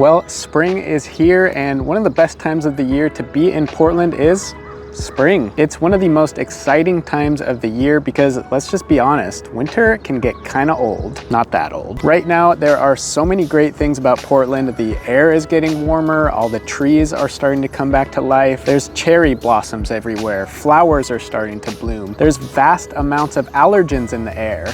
Well, spring is here, and one of the best times of the year to be in Portland is spring. It's one of the most exciting times of the year because, let's just be honest, winter can get kind of old. Not that old. Right now, there are so many great things about Portland. The air is getting warmer, all the trees are starting to come back to life. There's cherry blossoms everywhere. Flowers are starting to bloom. There's vast amounts of allergens in the air.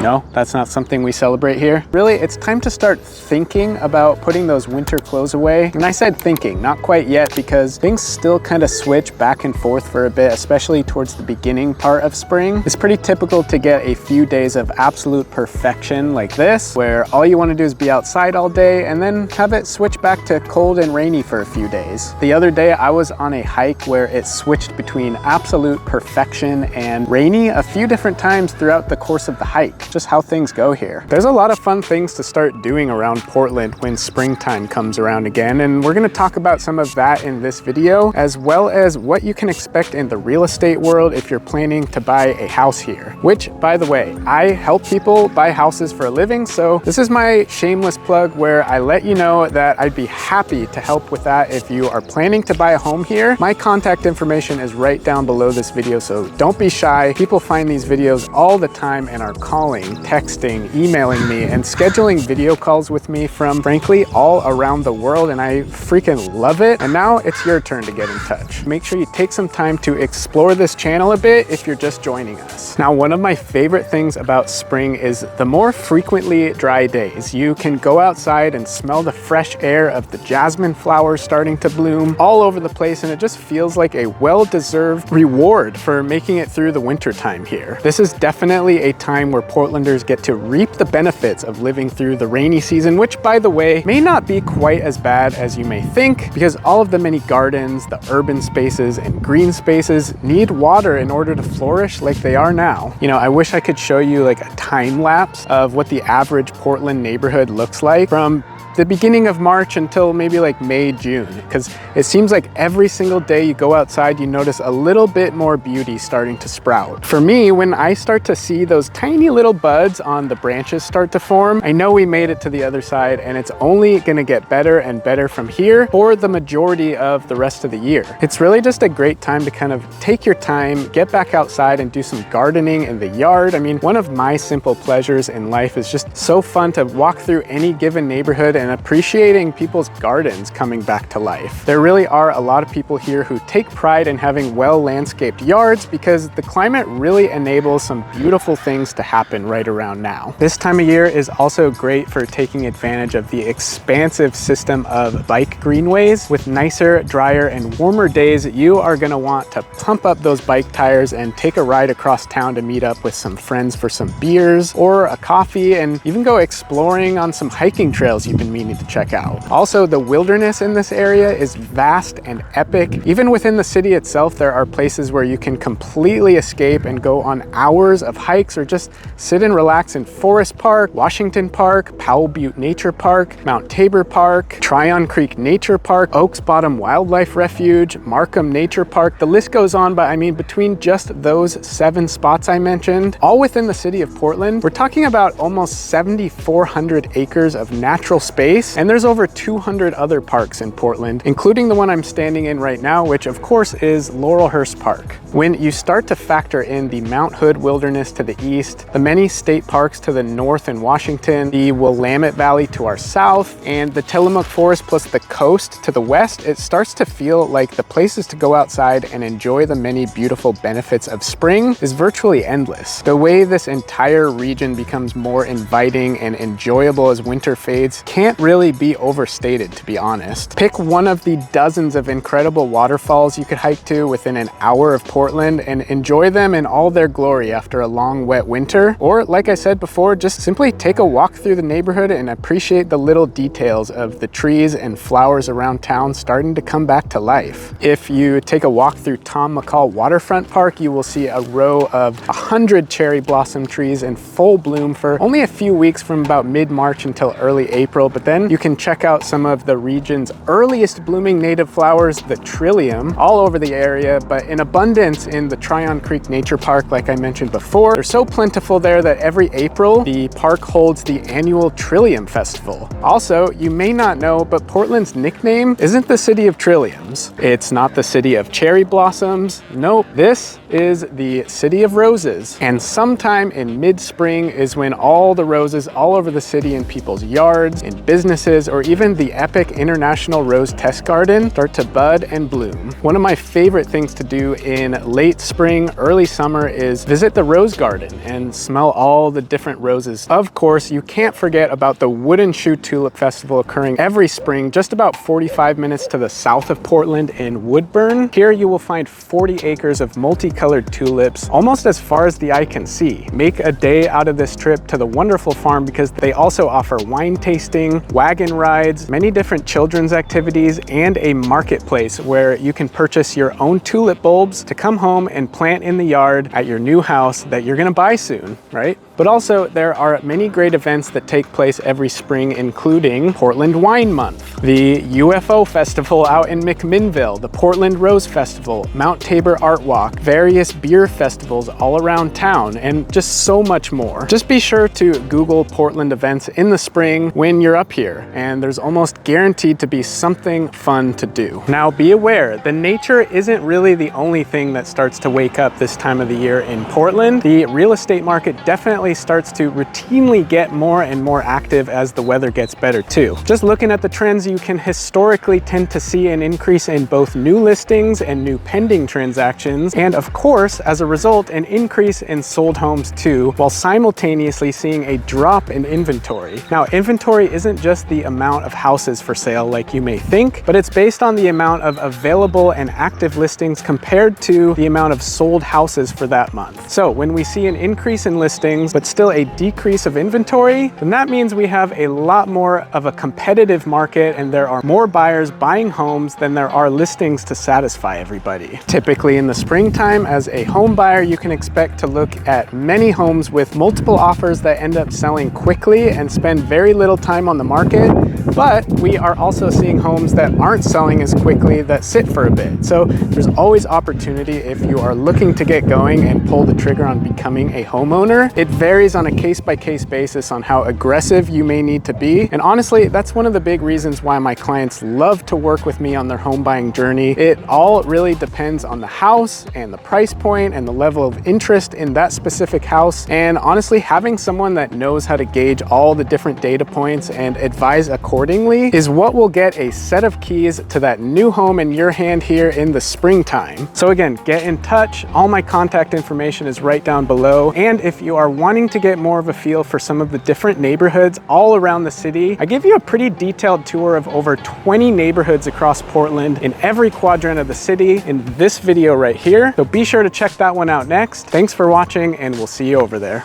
No, that's not something we celebrate here. Really, it's time to start thinking about putting those winter clothes away. And I said thinking, not quite yet, because things still kind of switch back and forth for a bit, especially towards the beginning part of spring. It's pretty typical to get a few days of absolute perfection like this, where all you want to do is be outside all day and then have it switch back to cold and rainy for a few days. The other day, I was on a hike where it switched between absolute perfection and rainy a few different times throughout the course of the hike. Just how things go here. There's a lot of fun things to start doing around Portland when springtime comes around again, and we're going to talk about some of that in this video, as well as what you can expect in the real estate world if you're planning to buy a house here. Which, by the way, I help people buy houses for a living, so this is my shameless plug where I let you know that I'd be happy to help with that if you are planning to buy a home here. My contact information is right down below this video, so don't be shy. People find these videos all the time and are calling, texting, emailing me, and scheduling video calls with me from, frankly, all around the world, and I freaking love it. And now it's your turn to get in touch. Make sure you take some time to explore this channel a bit if you're just joining us. Now, one of my favorite things about spring is the more frequently dry days. You can go outside and smell the fresh air of the jasmine flowers starting to bloom all over the place, and it just feels like a well-deserved reward for making it through the winter time here. This is definitely a time where Portlanders get to reap the benefits of living through the rainy season, which, by the way, may not be quite as bad as you may think, because all of the many gardens, the urban spaces, and green spaces need water in order to flourish like they are now. You know, I wish I could show you like a time lapse of what the average Portland neighborhood looks like from the beginning of March until maybe like May, June, because it seems like every single day you go outside, you notice a little bit more beauty starting to sprout. For me, when I start to see those tiny little buds on the branches start to form, I know we made it to the other side, and it's only gonna get better and better from here for the majority of the rest of the year. It's really just a great time to kind of take your time, get back outside and do some gardening in the yard. I mean, one of my simple pleasures in life is just so fun to walk through any given neighborhood and appreciating people's gardens coming back to life. There really are a lot of people here who take pride in having well-landscaped yards because the climate really enables some beautiful things to happen right around now. This time of year is also great for taking advantage of the expansive system of bike greenways. With nicer, drier, and warmer days, you are going to want to pump up those bike tires and take a ride across town to meet up with some friends for some beers or a coffee, and even go exploring on some hiking trails you've been meaning to check out. Also, the wilderness in this area is vast and epic. Even within the city itself, there are places where you can completely escape and go on hours of hikes or just sit and relax in Forest Park, Washington Park, Powell Butte Nature Park, Mount Tabor Park, Tryon Creek Nature Park, Oaks Bottom Wildlife Refuge, Markham Nature Park. The list goes on, but I mean, between just those 7 spots I mentioned, all within the city of Portland, we're talking about almost 7,400 acres of natural space, and there's over 200 other parks in Portland, including the one I'm standing in right now, which of course is Laurelhurst Park. When you start to factor in the Mount Hood Wilderness to the east, the many state parks to the north in Washington, the Willamette Valley to our south, and the Tillamook Forest plus the coast to the west, it starts to feel like the places to go outside and enjoy the many beautiful benefits of spring is virtually endless. The way this entire region becomes more inviting and enjoyable as winter fades can't really be overstated, to be honest. Pick one of the dozens of incredible waterfalls you could hike to within an hour of Portland and enjoy them in all their glory after a long, wet winter. Or, like I said before, just simply take a walk through the neighborhood and appreciate the little details of the trees and flowers around town starting to come back to life. If you take a walk through Tom McCall Waterfront Park, you will see a row of 100 cherry blossom trees in full bloom for only a few weeks from about mid-March until early April, but But then you can check out some of the region's earliest blooming native flowers, the Trillium, all over the area, but in abundance in the Tryon Creek Nature Park, like I mentioned before. They're so plentiful there that every April, the park holds the annual Trillium Festival. Also, you may not know, but Portland's nickname isn't the city of trilliums. It's not the city of cherry blossoms. Nope, this is the city of roses. And sometime in mid-spring is when all the roses all over the city in people's yards, in businesses, or even the epic International Rose Test Garden start to bud and bloom. One of my favorite things to do in late spring, early summer is visit the rose garden and smell all the different roses. Of course, you can't forget about the Wooden Shoe Tulip Festival occurring every spring just about 45 minutes to the south of Portland in Woodburn. Here you will find 40 acres of multicolored tulips almost as far as the eye can see. Make a day out of this trip to the wonderful farm because they also offer wine tasting, wagon rides, many different children's activities, and a marketplace where you can purchase your own tulip bulbs to come home and plant in the yard at your new house that you're gonna buy soon, right? But also there are many great events that take place every spring, including Portland Wine Month, the UFO Festival out in McMinnville, the Portland Rose Festival, Mount Tabor Art Walk, various beer festivals all around town, and just so much more. Just be sure to Google Portland events in the spring when you're up here, and there's almost guaranteed to be something fun to do. Now be aware, the nature isn't really the only thing that starts to wake up this time of the year in Portland. The real estate market definitely starts to routinely get more and more active as the weather gets better too. Just looking at the trends, you can historically tend to see an increase in both new listings and new pending transactions, and of course, as a result, an increase in sold homes too, while simultaneously seeing a drop in inventory. Now, inventory isn't just the amount of houses for sale like you may think, but it's based on the amount of available and active listings compared to the amount of sold houses for that month. So when we see an increase in listings, but still a decrease of inventory, then that means we have a lot more of a competitive market and there are more buyers buying homes than there are listings to satisfy everybody. Typically in the springtime, as a home buyer, you can expect to look at many homes with multiple offers that end up selling quickly and spend very little time on the market. But we are also seeing homes that aren't selling as quickly that sit for a bit. So there's always opportunity if you are looking to get going and pull the trigger on becoming a homeowner. It varies on a case-by-case basis on how aggressive you may need to be. And honestly, that's one of the big reasons why my clients love to work with me on their home buying journey. It all really depends on the house and the price point and the level of interest in that specific house. And honestly, having someone that knows how to gauge all the different data points and advise accordingly is what will get a set of keys to that new home in your hand here in the springtime. So again, get in touch. All my contact information is right down below. And if you are wanting to get more of a feel for some of the different neighborhoods all around the city, I give you a pretty detailed tour of over 20 neighborhoods across Portland in every quadrant of the city in this video right here. So be sure to check that one out next. Thanks for watching, and we'll see you over there.